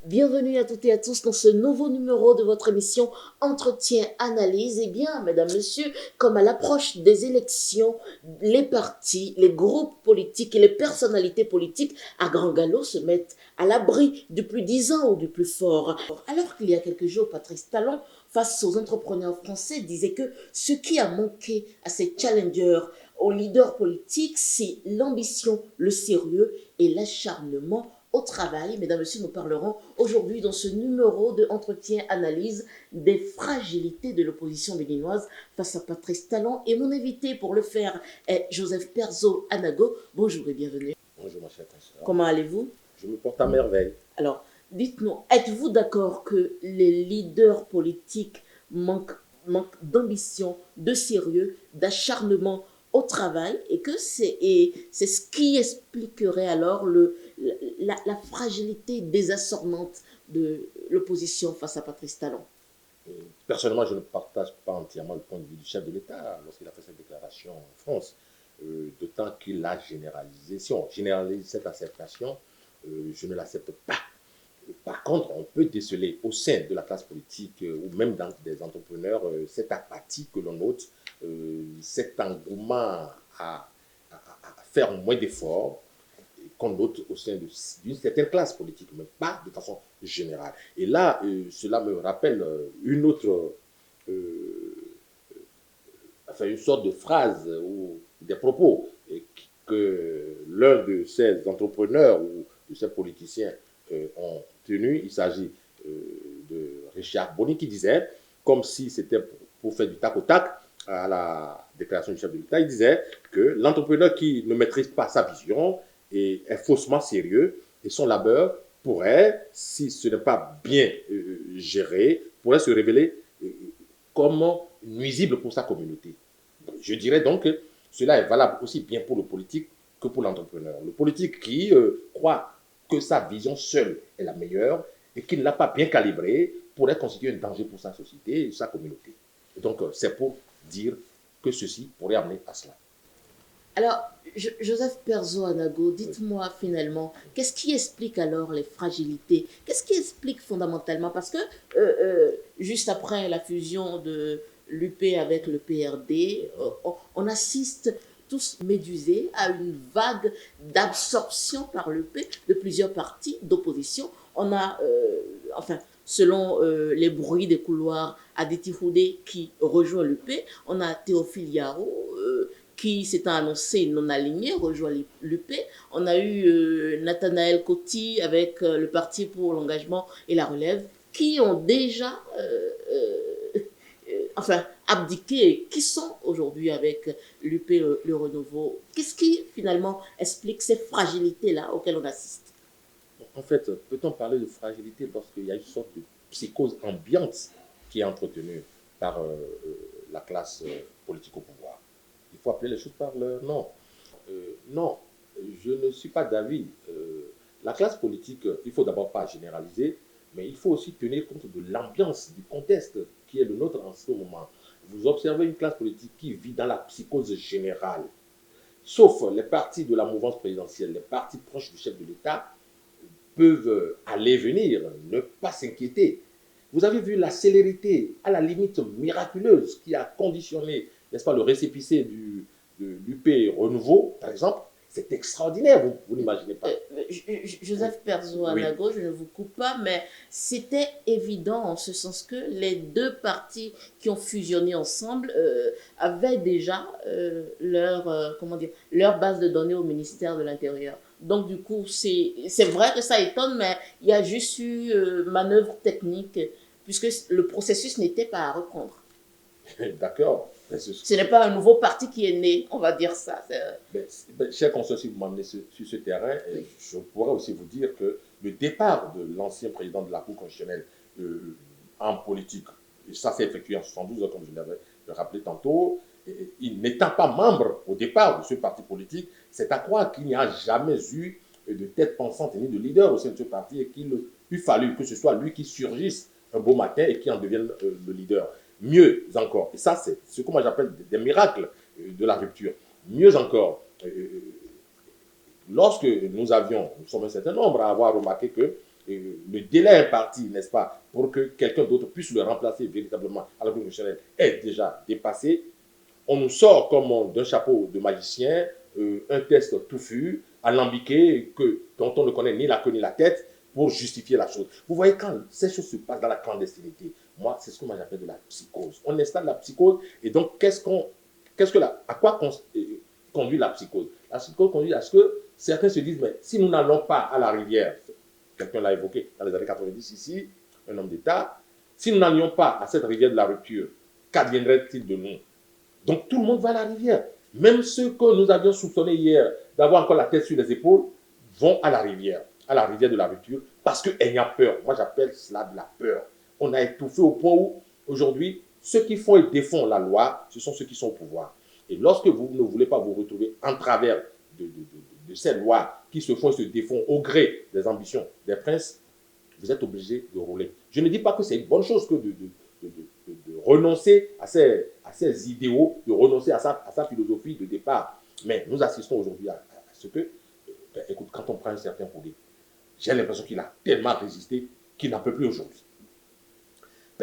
Bienvenue à toutes et à tous dans ce nouveau numéro de votre émission Entretien Analyse. Eh bien, mesdames, messieurs, comme à l'approche des élections, les partis, les groupes politiques et les personnalités politiques à grand galop se mettent à l'abri du plus disant ou du plus fort. Alors qu'il y a quelques jours, Patrice Talon, face aux entrepreneurs français, disait que ce qui a manqué à ces challengers, aux leaders politiques, c'est l'ambition, le sérieux et l'acharnement au travail. Mesdames et messieurs, nous parlerons aujourd'hui dans ce numéro de Entretien Analyse des fragilités de l'opposition béninoise face à Patrice Talon. Et mon invité pour le faire est Joseph Perzo Anago. Bonjour et bienvenue. Bonjour ma chère consoeur. Comment allez-vous? Je me porte à merveille. Alors, dites-nous, êtes-vous d'accord que les leaders politiques manquent d'ambition, de sérieux, d'acharnement au travail et que c'est ce qui expliquerait alors la fragilité désassornante de l'opposition face à Patrice Talon? Personnellement, je ne partage pas entièrement le point de vue du chef de l'État lorsqu'il a fait cette déclaration en France, d'autant qu'il a généralisé. Si on généralise cette acceptation, je ne l'accepte pas. Par contre, on peut déceler au sein de la classe politique ou même dans des entrepreneurs cette apathie que l'on note, cet engouement à faire moins d'efforts qu'on note au sein d'une certaine classe politique, mais pas de façon générale. Et là, cela me rappelle une autre, une sorte de phrase ou des propos que l'un de ces entrepreneurs ou de ces politiciens ont tenu. Il s'agit de Richard Boni qui disait, comme si c'était pour faire du tac au tac à la déclaration du chef de l'État, il disait que l'entrepreneur qui ne maîtrise pas sa vision et est faussement sérieux et son labeur pourrait, si ce n'est pas bien géré, pourrait se révéler comme nuisible pour sa communauté. Je dirais donc que cela est valable aussi bien pour le politique que pour l'entrepreneur. Le politique qui croit que sa vision seule est la meilleure et qui ne l'a pas bien calibrée pourrait constituer un danger pour sa société et sa communauté. Et donc, c'est pour dire que ceci pourrait amener à cela. Alors, Joseph Perzo Anago, dites-moi finalement, qu'est-ce qui explique alors les fragilités? Qu'est-ce qui explique fondamentalement? Parce que juste après la fusion de l'UP avec le PRD, on assiste tous médusés à une vague d'absorption par l'UP de plusieurs partis d'opposition. On a, selon les bruits des couloirs, Aditi Foudé qui rejoint l'UP, on a Théophile Yaro qui s'étant annoncé non aligné, rejoint l'UP. On a eu Nathanaël Coty avec le Parti pour l'engagement et la relève, qui ont déjà abdiqué et qui sont aujourd'hui avec l'UP, le renouveau. Qu'est-ce qui finalement explique ces fragilités-là auxquelles on assiste? En fait, peut-on parler de fragilité lorsqu'il y a une sorte de psychose ambiante qui est entretenue par la classe politique au pouvoir? Il faut appeler les choses par leur nom. Non, je ne suis pas d'avis. La classe politique, il ne faut d'abord pas généraliser, mais il faut aussi tenir compte de l'ambiance, du contexte qui est le nôtre en ce moment. Vous observez une classe politique qui vit dans la psychose générale. Sauf les partis de la mouvance présidentielle, les partis proches du chef de l'État peuvent aller venir, ne pas s'inquiéter. Vous avez vu la célérité, à la limite miraculeuse, qui a conditionné, n'est-ce pas, le récépissé de l'UP Renouveau, par exemple. C'est extraordinaire, vous n'imaginez pas. Joseph Perzo Anago, oui. Je ne vous coupe pas, mais c'était évident en ce sens que les deux partis qui ont fusionné ensemble avaient déjà leur base de données au ministère de l'Intérieur. Donc du coup, c'est vrai que ça étonne, mais il y a juste eu manœuvre technique, puisque le processus n'était pas à reprendre. D'accord. Ce n'est pas un nouveau parti qui est né, on va dire ça. Cher consoeur, si vous m'emmenez sur ce terrain, oui. Je pourrais aussi vous dire que le départ de l'ancien président de la Cour constitutionnelle en politique, et ça s'est effectué en 72, comme je l'avais rappelé tantôt, il n'étant pas membre au départ de ce parti politique, c'est à croire qu'il n'y a jamais eu de tête pensante ni de leader au sein de ce parti et qu'il eût fallu que ce soit lui qui surgisse un beau matin et qui en devienne le leader. Mieux encore, et ça c'est ce que moi j'appelle des miracles de la rupture, mieux encore, lorsque nous sommes un certain nombre à avoir remarqué que le délai imparti, n'est-ce pas, pour que quelqu'un d'autre puisse le remplacer véritablement à la constitutionnelle est déjà dépassé. On nous sort comme d'un chapeau de magicien un texte touffu, alambiqué, dont on ne connaît ni la queue ni la tête, pour justifier la chose. Vous voyez, quand ces choses se passent dans la clandestinité, moi, c'est ce que moi j'appelle de la psychose. On installe la psychose, et donc, à quoi conduit la psychose? La psychose conduit à ce que certains se disent, mais si nous n'allons pas à la rivière, quelqu'un l'a évoqué dans les années 90 ici, un homme d'État, si nous n'allions pas à cette rivière de la rupture, qu'adviendrait-il de nous? Donc tout le monde va à la rivière. Même ceux que nous avions soupçonnés hier d'avoir encore la tête sur les épaules vont à la rivière de la rupture, parce qu'il y a peur. Moi, j'appelle cela de la peur. On a étouffé au point où, aujourd'hui, ceux qui font et défont la loi, ce sont ceux qui sont au pouvoir. Et lorsque vous ne voulez pas vous retrouver en travers de ces lois qui se font et se défont au gré des ambitions des princes, vous êtes obligé de rouler. Je ne dis pas que c'est une bonne chose que de renoncer à ses idéaux, de renoncer à sa philosophie de départ. Mais nous assistons aujourd'hui à ce que, écoute, quand on prend un certain Koundé, j'ai l'impression qu'il a tellement résisté qu'il n'en peut plus aujourd'hui.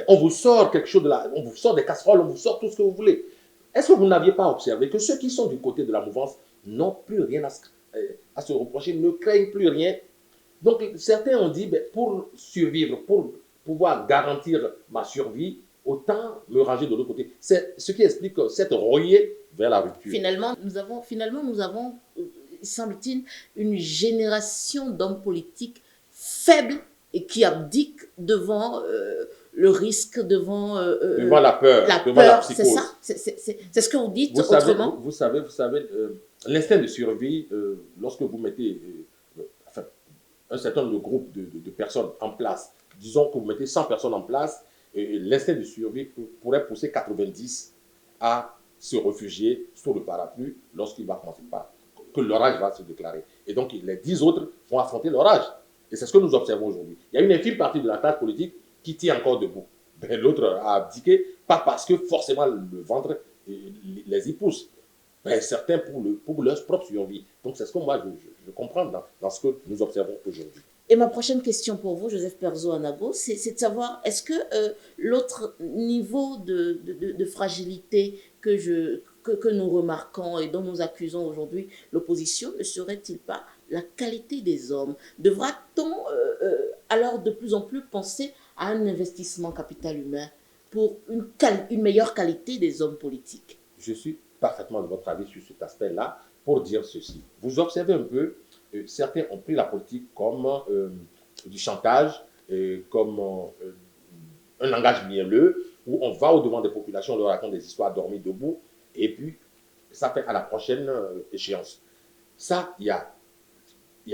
On vous sort quelque chose de là, on vous sort des casseroles, on vous sort tout ce que vous voulez. Est-ce que vous n'aviez pas observé que ceux qui sont du côté de la mouvance n'ont plus rien à se reprocher, ne craignent plus rien? Donc certains ont dit, pour survivre, pour pouvoir garantir ma survie, autant me ranger de l'autre côté. C'est ce qui explique cette royée vers la rupture. Finalement, nous avons semble-t-il, une génération d'hommes politiques faibles et qui abdiquent devant le risque, devant la peur, devant la psychose. C'est ça, c'est ce que vous dites autrement. Vous savez, l'instinct de survie, lorsque vous mettez un certain nombre de groupes de personnes en place, disons que vous mettez 100 personnes en place, l'instinct de survie pourrait pousser 90 à se réfugier sous le parapluie lorsqu'il va commencer par que l'orage va se déclarer. Et donc, les 10 autres vont affronter l'orage. Et c'est ce que nous observons aujourd'hui. Il y a une infime partie de la classe politique qui tient encore debout. L'autre a abdiqué, pas parce que forcément le ventre les y pousse, mais certains pour leur propre survie. Donc, c'est ce que moi, je comprends dans ce que nous observons aujourd'hui. Et ma prochaine question pour vous, Joseph Perzo-Anago, c'est de savoir, est-ce que l'autre niveau de fragilité que nous remarquons et dont nous accusons aujourd'hui l'opposition ne serait-il pas la qualité des hommes? Devra-t-on alors de plus en plus penser à un investissement capital humain pour une meilleure qualité des hommes politiques? Je suis parfaitement de votre avis sur cet aspect-là pour dire ceci. Vous observez un peu, certains ont pris la politique comme du chantage, comme un langage mielleux, où on va au-devant des populations, on leur raconte des histoires dormies debout, et puis ça fait à la prochaine échéance. Ça, il y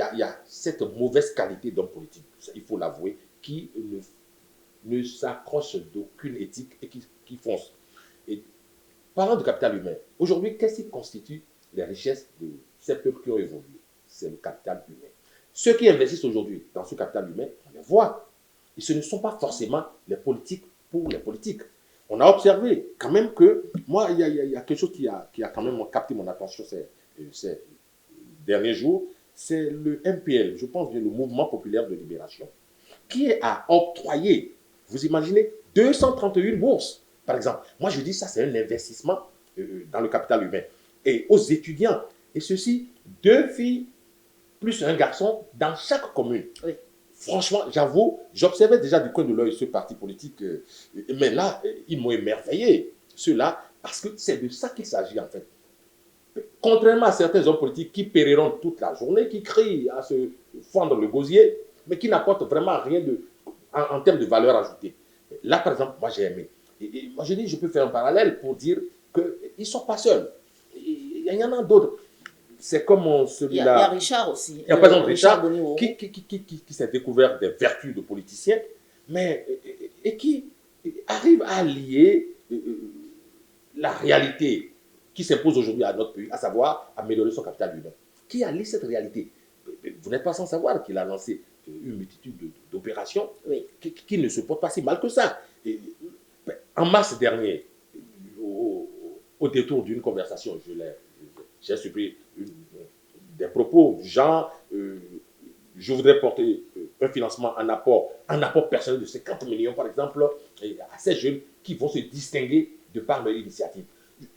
a cette mauvaise qualité d'homme politique, il faut l'avouer, qui ne s'accroche d'aucune éthique et qui fonce. Et parlant de capital humain, aujourd'hui, qu'est-ce qui constitue les richesses de ces peuples qui ont évolué? C'est le capital humain. Ceux qui investissent aujourd'hui dans ce capital humain, on les voit. Et ce ne sont pas forcément les politiques pour les politiques. On a observé quand même que, moi, il y a quelque chose qui a quand même capté mon attention ces derniers jours, c'est le MPL, je pense bien le Mouvement Populaire de Libération, qui a octroyé, vous imaginez, 231 bourses, par exemple. Moi, je dis ça, c'est un investissement dans le capital humain. Et aux étudiants, et ceci, 2 filles plus un garçon dans chaque commune. Oui. Franchement, j'avoue, j'observais déjà du coin de l'œil ce parti politique, mais là, ils m'ont émerveillé, ceux-là, parce que c'est de ça qu'il s'agit en fait. Contrairement à certains hommes politiques qui périront toute la journée, qui crient à se fendre le gosier, mais qui n'apportent vraiment rien en termes de valeur ajoutée. Là, par exemple, moi j'ai aimé. Et moi je dis, je peux faire un parallèle pour dire qu'ils ne sont pas seuls. Il y en a d'autres. C'est comme celui-là. Il y a Richard aussi. Il y a par exemple Richard qui s'est découvert des vertus de politicien, mais et qui arrive à lier la réalité qui s'impose aujourd'hui à notre pays, à savoir améliorer son capital humain. Qui a lié cette réalité? Vous n'êtes pas sans savoir qu'il a lancé une multitude d'opérations qui ne se portent pas si mal que ça. Et, en mars dernier, au détour d'une conversation, j'ai supprimé des propos du genre je voudrais porter un financement en apport personnel de 50 millions, par exemple, à ces jeunes qui vont se distinguer de par leur initiative.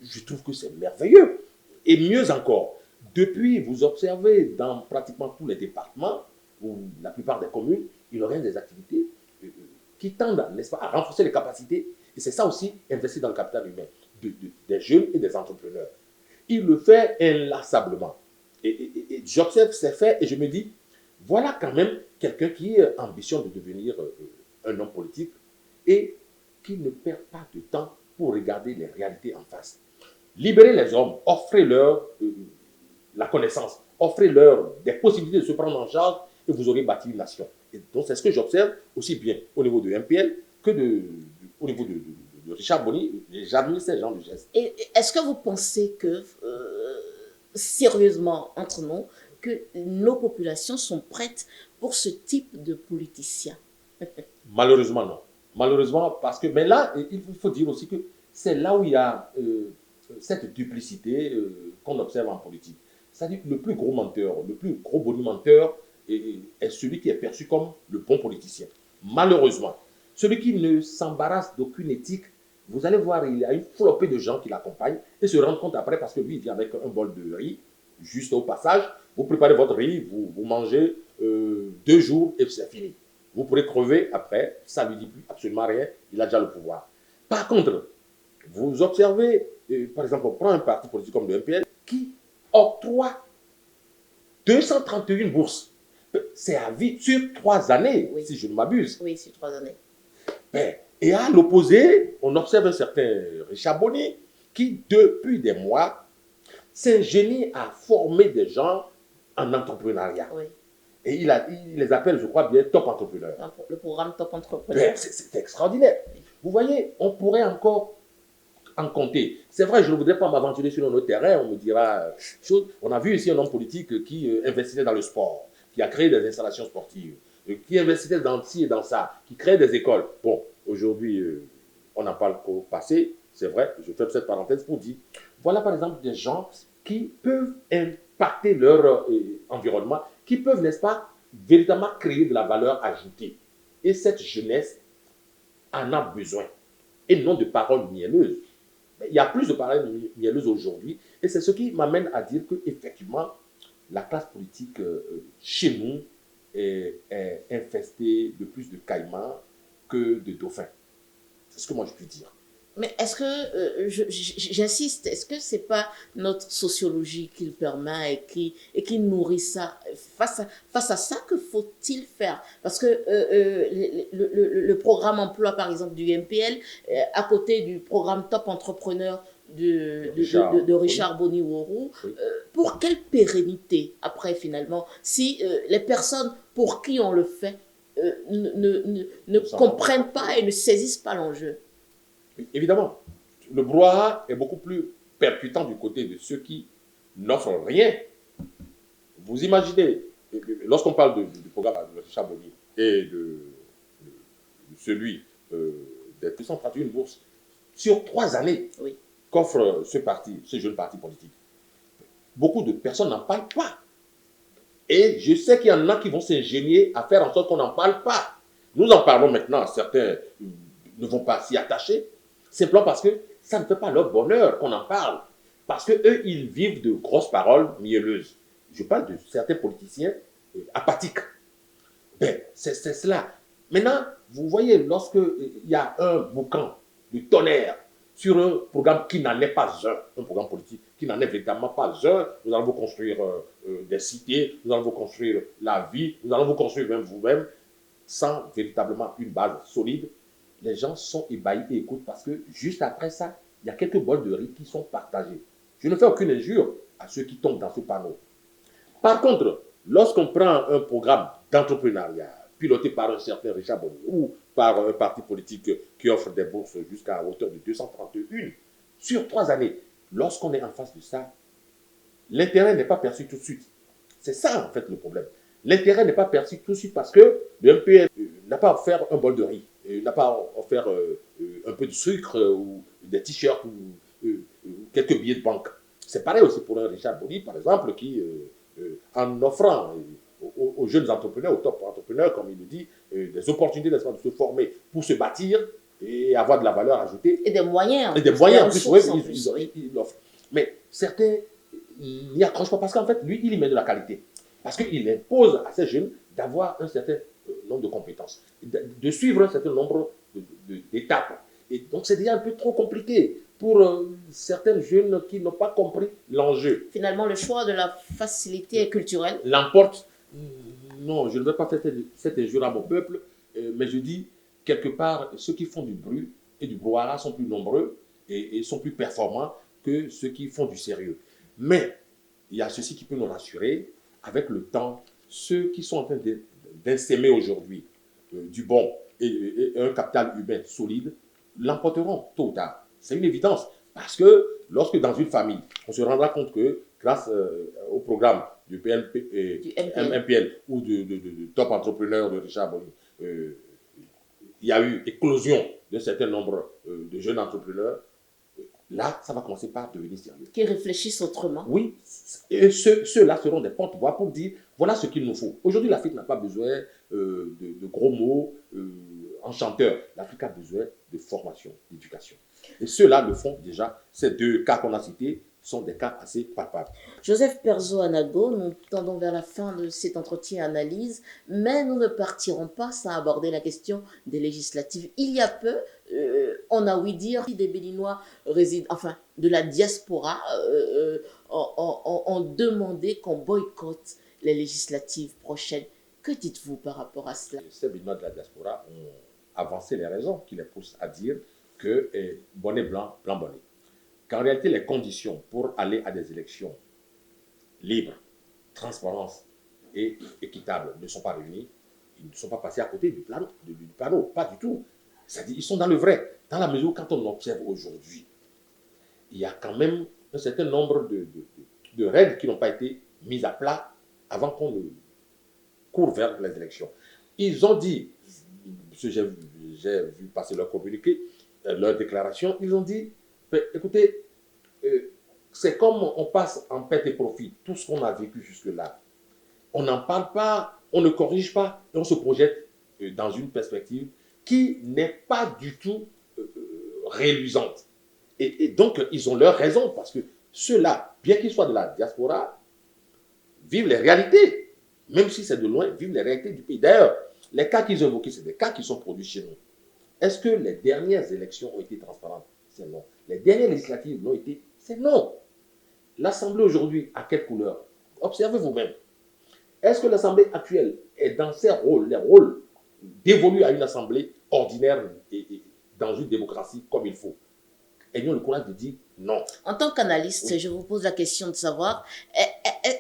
Je trouve que c'est merveilleux. Et mieux encore, depuis, vous observez dans pratiquement tous les départements, ou la plupart des communes, il organise des activités qui tendent, n'est-ce pas, à renforcer les capacités. Et c'est ça aussi, investir dans le capital humain des jeunes et des entrepreneurs. Il le fait inlassablement. Et j'observe ces faits et je me dis, voilà quand même quelqu'un qui ambitionne de devenir un homme politique et qui ne perd pas de temps pour regarder les réalités en face. Libérez les hommes, offrez-leur la connaissance, offrez-leur des possibilités de se prendre en charge et vous aurez bâti une nation. Et donc c'est ce que j'observe aussi bien au niveau de MPL que au niveau de Richard Boni. J'admire ces gens de gestes. Et est-ce que vous pensez que, sérieusement, entre nous, que nos populations sont prêtes pour ce type de politiciens? Malheureusement, non. Malheureusement, parce que, mais là, il faut dire aussi que c'est là où il y a cette duplicité qu'on observe en politique. C'est-à-dire que le plus gros menteur, le plus gros bonimenteur est celui qui est perçu comme le bon politicien. Malheureusement, celui qui ne s'embarrasse d'aucune éthique, vous allez voir, il y a une flopée de gens qui l'accompagnent et se rendent compte après parce que lui, il vient avec un bol de riz, juste au passage, vous préparez votre riz, vous mangez 2 jours et c'est fini. Vous pourrez crever après, ça ne lui dit plus absolument rien, il a déjà le pouvoir. Par contre, vous observez, par exemple, on prend un parti politique comme le MPL qui octroie 231 bourses. C'est à vie sur 3 années, Oui. si je ne m'abuse. Oui, sur 3 années. Et à l'opposé, on observe un certain Richard Boni qui, depuis des mois, s'ingénie à former des gens en entrepreneuriat. Oui. Et il les appelle, je crois bien, top entrepreneurs. Le programme Top Entrepreneur. C'est extraordinaire. Vous voyez, on pourrait encore en compter. C'est vrai, je ne voudrais pas m'aventurer sur un autre terrain, on me dira chose. On a vu ici un homme politique qui investissait dans le sport, qui a créé des installations sportives, qui investissait dans ci et dans ça, qui crée des écoles. Bon, aujourd'hui, on n'en parle qu'au passé, c'est vrai, je fais cette parenthèse pour dire, voilà par exemple des gens qui peuvent impacter leur environnement, qui peuvent, n'est-ce pas, véritablement créer de la valeur ajoutée. Et cette jeunesse en a besoin, et non de paroles mielleuses. Il y a plus de paroles mielleuses aujourd'hui, et c'est ce qui m'amène à dire qu'effectivement, la classe politique chez nous est infestée de plus de caïmans que de dauphins. C'est ce que moi je puis dire. Mais est-ce que, j'insiste, est-ce que ce n'est pas notre sociologie qui le permet et qui nourrit ça? Face à ça, que faut-il faire? Parce que le programme emploi, par exemple, du MPL, à côté du programme Top Entrepreneur de Richard Boni-Uoru, oui. Pour quelle pérennité, après, finalement, si les personnes pour qui on le fait ne comprennent pas et ne saisissent pas l'enjeu? Évidemment, le brouhaha est beaucoup plus percutant du côté de ceux qui n'offrent rien. Vous imaginez, lorsqu'on parle du programme de Richard Boni et de celui des 231 bourses, sur 3 années oui. Qu'offre ce jeune parti politique, beaucoup de personnes n'en parlent pas. Et je sais qu'il y en a qui vont s'ingénier à faire en sorte qu'on n'en parle pas. Nous en parlons maintenant, certains ne vont pas s'y attacher, simplement parce que ça ne fait pas leur bonheur qu'on en parle. Parce qu'eux, ils vivent de grosses paroles mielleuses. Je parle de certains politiciens apathiques. Ben, c'est cela. Maintenant, vous voyez, lorsqu'il y a un boucan de tonnerre sur un programme qui n'en est pas un programme politique qui n'en est véritablement pas un, nous allons vous construire des cités, nous allons vous construire la vie, nous allons vous construire même vous-même, sans véritablement une base solide. Les gens sont ébahis et écoutent parce que juste après ça, il y a quelques bols de riz qui sont partagés. Je ne fais aucune injure à ceux qui tombent dans ce panneau. Par contre, lorsqu'on prend un programme d'entrepreneuriat piloté par un certain Richard Boni ou par un parti politique qui offre des bourses jusqu'à hauteur de 231 sur 3 années, lorsqu'on est en face de ça, l'intérêt n'est pas perçu tout de suite. C'est ça en fait le problème. L'intérêt n'est pas perçu tout de suite parce que le MPL n'a pas offert un bol de riz. Il n'a pas offert un peu de sucre ou des t-shirts ou quelques billets de banque. C'est pareil aussi pour un Richard Boni, par exemple, qui, en offrant aux jeunes entrepreneurs, aux top entrepreneurs, comme il le dit, des opportunités, n'est-ce pas, de se former pour se bâtir et avoir de la valeur ajoutée. Et des moyens. Et des moyens en plus, oui, oui. il offre. Mais certains n'y accrochent pas parce qu'en fait, lui, il y met de la qualité. Parce qu'il impose à ces jeunes d'avoir un certain nombre de compétences, de suivre un certain nombre d'étapes. Et donc, c'est déjà un peu trop compliqué pour certains jeunes qui n'ont pas compris l'enjeu. Finalement, le choix de la facilité culturelle l'emporte. Non, je ne vais pas faire cette injure à mon peuple, mais je dis, quelque part, ceux qui font du bruit et du brouhaha sont plus nombreux et sont plus performants que ceux qui font du sérieux. Mais il y a ceci qui peut nous rassurer, avec le temps, ceux qui sont en train d'insémer aujourd'hui du bon et un capital humain solide l'emporteront tôt ou tard. C'est une évidence. Parce que lorsque dans une famille, on se rendra compte que grâce au programme du MPL ou de Top Entrepreneur de Richard Boni, il y a eu éclosion d'un certain nombre de jeunes entrepreneurs. Là, ça va commencer par devenir sérieux. Qui réfléchissent autrement. Oui, et ceux-là seront des porte-voix pour dire, voilà ce qu'il nous faut. Aujourd'hui, l'Afrique n'a pas besoin de gros mots enchanteurs. L'Afrique a besoin de formation, d'éducation. Et ceux-là le font déjà. Ces deux cas qu'on a cités sont des cas assez palpables. Joseph Perzo-Anago, nous tendons vers la fin de cet entretien-analyse, mais nous ne partirons pas sans aborder la question des législatives. Il y a peu, on a ouï dire des Béninois résident, enfin de la diaspora, ont demandé qu'on boycotte les législatives prochaines. Que dites-vous par rapport à cela? Ces Béninois de la diaspora ont avancé les raisons qui les poussent à dire que bonnet blanc, blanc bonnet. Qu'en réalité, les conditions pour aller à des élections libres, transparentes et équitables ne sont pas réunies. Ils ne sont pas passés à côté du panneau, pas du tout. C'est-à-dire, ils sont dans le vrai. Dans la mesure où, quand on observe aujourd'hui, il y a quand même un certain nombre de règles qui n'ont pas été mises à plat avant qu'on ne court vers les élections. Ils ont dit, j'ai vu passer leur communiqué, leur déclaration, ils ont dit, écoutez, c'est comme on passe en perte et profit tout ce qu'on a vécu jusque-là. On n'en parle pas, on ne corrige pas, et on se projette dans une perspective qui n'est pas du tout réluisante. Et donc, ils ont leur raison, parce que ceux-là, bien qu'ils soient de la diaspora, vivent les réalités. Même si c'est de loin, vivent les réalités du pays. D'ailleurs, les cas qu'ils ont évoqués, c'est des cas qui sont produits chez nous. Est-ce que les dernières élections ont été transparentes? C'est non. Les dernières législatives l'ont été? C'est non. L'Assemblée aujourd'hui, a quelle couleur? Observez vous-même. Est-ce que l'Assemblée actuelle est dans ses rôles, les rôles dévolus à une Assemblée ordinaire et dans une démocratie comme il faut? Ayons le courage de dire non. En tant qu'analyste, Oui. je vous pose la question de savoir,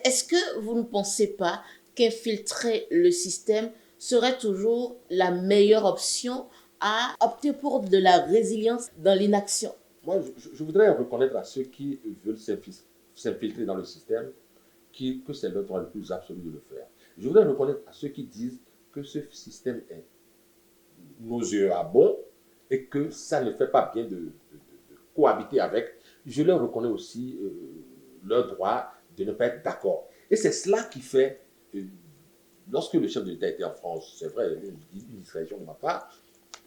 est-ce que vous ne pensez pas qu'infiltrer le système serait toujours la meilleure option à opter pour de la résilience dans l'inaction? Moi, je voudrais reconnaître à ceux qui veulent s'infiltrer dans le système que c'est leur droit le plus absolu de le faire. Je voudrais reconnaître à ceux qui disent que ce système est nauséabond et que ça ne fait pas bien de cohabiter avec. Je leur reconnais aussi leur droit de ne pas être d'accord. Et c'est cela qui fait, lorsque le chef de l'État était en France, c'est vrai, une discrétion de ma part,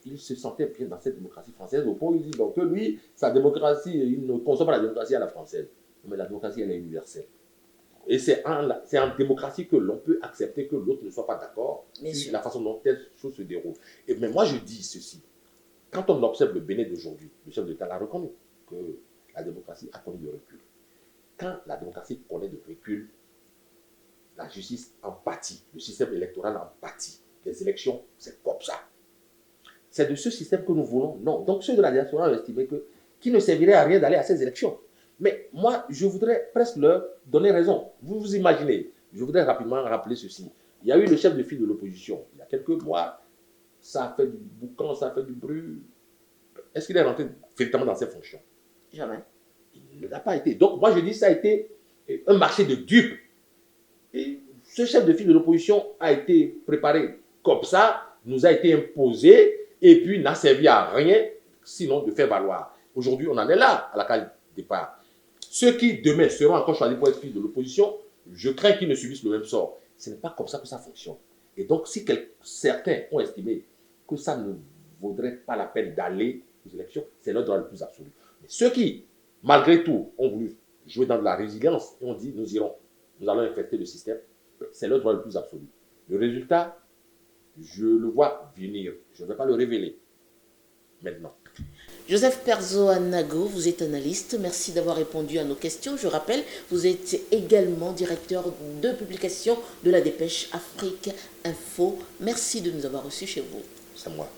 il se sentait bien dans cette démocratie française, au point où il dit donc que lui, sa démocratie, il ne consomme pas la démocratie à la française. Mais la démocratie, elle est universelle. Et c'est en démocratie que l'on peut accepter que l'autre ne soit pas d'accord sur la façon dont telle chose se déroule. Mais moi, je dis ceci. Quand on observe le Bénin d'aujourd'hui, le chef de l'État l'a reconnu, que la démocratie a connu de recul. Quand la démocratie connaît de recul, la justice en pâtit, le système électoral en pâtit. Les élections, c'est comme ça. C'est de ce système que nous voulons? Non. Donc ceux de la diaspora ont estimé qu'il ne servirait à rien d'aller à ces élections. Mais moi, je voudrais presque leur donner raison. Vous vous imaginez, je voudrais rapidement rappeler ceci. Il y a eu le chef de file de l'opposition, il y a quelques mois, ça a fait du boucan, ça a fait du bruit. Est-ce qu'il est rentré véritablement dans ses fonctions? Jamais. Il ne l'a pas été. Donc moi je dis ça a été un marché de dupes. Et ce chef de file de l'opposition a été préparé comme ça, nous a été imposé, et puis n'a servi à rien, sinon de faire valoir. Aujourd'hui, on en est là, à la case départ. Ceux qui, demain, seront encore choisis pour être fils de l'opposition, je crains qu'ils ne subissent le même sort. Ce n'est pas comme ça que ça fonctionne. Et donc, si certains ont estimé que ça ne vaudrait pas la peine d'aller aux élections, c'est leur droit le plus absolu. Mais ceux qui, malgré tout, ont voulu jouer dans de la résilience et ont dit nous allons infecter le système, c'est leur droit le plus absolu. Le résultat, je le vois venir. Je ne vais pas le révéler maintenant. Joseph Perzo-Anago, vous êtes analyste. Merci d'avoir répondu à nos questions. Je rappelle, vous êtes également directeur de publication de la dépêche Afrique Info. Merci de nous avoir reçus chez vous. C'est moi.